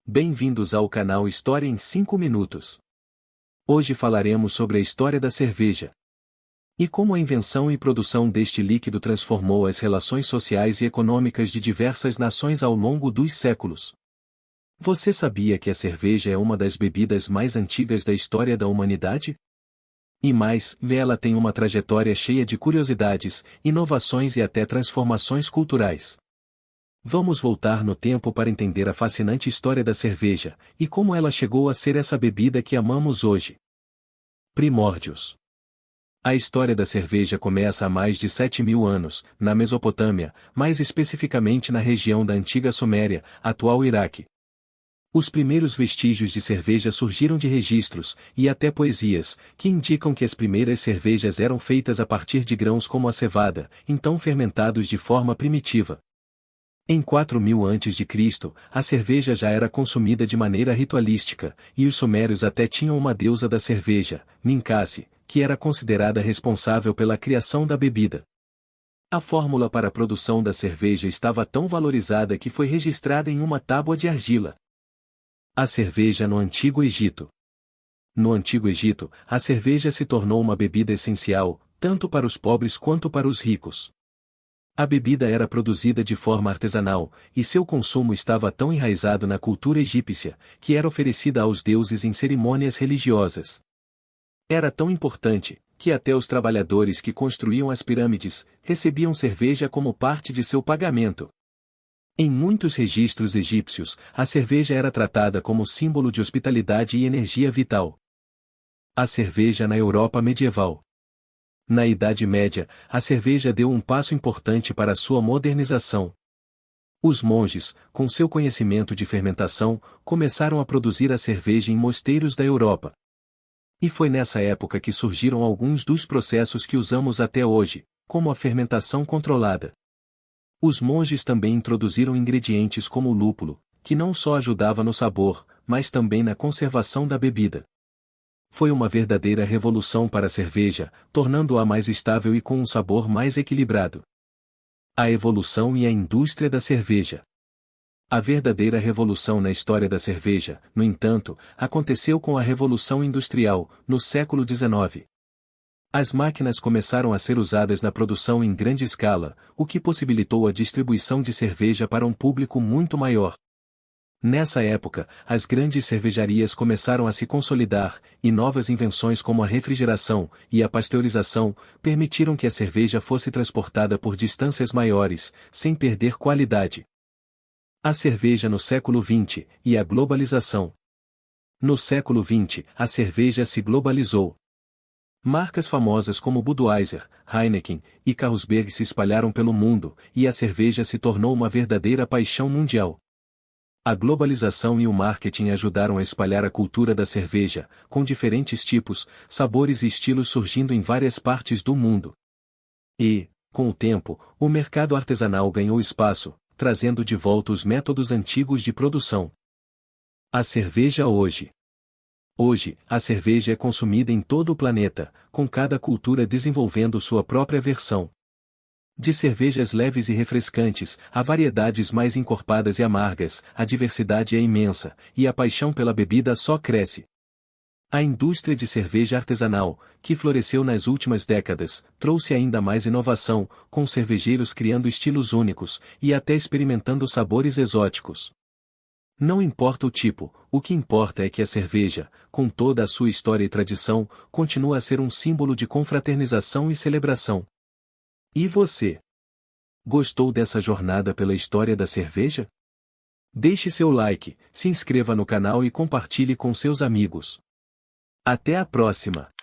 Bem-vindos ao canal História em 5 minutos. Hoje falaremos sobre a história da cerveja. E como a invenção e produção deste líquido transformou as relações sociais e econômicas de diversas nações ao longo dos séculos. Você sabia que a cerveja é uma das bebidas mais antigas da história da humanidade? E mais, ela tem uma trajetória cheia de curiosidades, inovações e até transformações culturais. Vamos voltar no tempo para entender a fascinante história da cerveja, e como ela chegou a ser essa bebida que amamos hoje. Primórdios. A história da cerveja começa há mais de 7.000 anos, na Mesopotâmia, mais especificamente na região da antiga Suméria, atual Iraque. Os primeiros vestígios de cerveja surgiram de registros, e até poesias, que indicam que as primeiras cervejas eram feitas a partir de grãos como a cevada, então fermentados de forma primitiva. Em 4.000 a.C., a cerveja já era consumida de maneira ritualística, e os sumérios até tinham uma deusa da cerveja, Ninkasi, que era considerada responsável pela criação da bebida. A fórmula para a produção da cerveja estava tão valorizada que foi registrada em uma tábua de argila. A cerveja no Antigo Egito. No Antigo Egito, a cerveja se tornou uma bebida essencial, tanto para os pobres quanto para os ricos. A bebida era produzida de forma artesanal, e seu consumo estava tão enraizado na cultura egípcia, que era oferecida aos deuses em cerimônias religiosas. Era tão importante, que até os trabalhadores que construíam as pirâmides, recebiam cerveja como parte de seu pagamento. Em muitos registros egípcios, a cerveja era tratada como símbolo de hospitalidade e energia vital. A cerveja na Europa medieval. Na Idade Média, a cerveja deu um passo importante para sua modernização. Os monges, com seu conhecimento de fermentação, começaram a produzir a cerveja em mosteiros da Europa. E foi nessa época que surgiram alguns dos processos que usamos até hoje, como a fermentação controlada. Os monges também introduziram ingredientes como o lúpulo, que não só ajudava no sabor, mas também na conservação da bebida. Foi uma verdadeira revolução para a cerveja, tornando-a mais estável e com um sabor mais equilibrado. A evolução e a indústria da cerveja. A verdadeira revolução na história da cerveja, no entanto, aconteceu com a Revolução Industrial, no século XIX. As máquinas começaram a ser usadas na produção em grande escala, o que possibilitou a distribuição de cerveja para um público muito maior. Nessa época, as grandes cervejarias começaram a se consolidar, e novas invenções como a refrigeração e a pasteurização permitiram que a cerveja fosse transportada por distâncias maiores, sem perder qualidade. A cerveja no século XX e a globalização. No século XX, a cerveja se globalizou. Marcas famosas como Budweiser, Heineken e Carlsberg se espalharam pelo mundo, e a cerveja se tornou uma verdadeira paixão mundial. A globalização e o marketing ajudaram a espalhar a cultura da cerveja, com diferentes tipos, sabores e estilos surgindo em várias partes do mundo. E, com o tempo, o mercado artesanal ganhou espaço, trazendo de volta os métodos antigos de produção. A cerveja hoje. Hoje, a cerveja é consumida em todo o planeta, com cada cultura desenvolvendo sua própria versão. De cervejas leves e refrescantes, a variedades mais encorpadas e amargas, a diversidade é imensa, e a paixão pela bebida só cresce. A indústria de cerveja artesanal, que floresceu nas últimas décadas, trouxe ainda mais inovação, com cervejeiros criando estilos únicos, e até experimentando sabores exóticos. Não importa o tipo, o que importa é que a cerveja, com toda a sua história e tradição, continua a ser um símbolo de confraternização e celebração. E você? Gostou dessa jornada pela história da cerveja? Deixe seu like, se inscreva no canal e compartilhe com seus amigos. Até a próxima!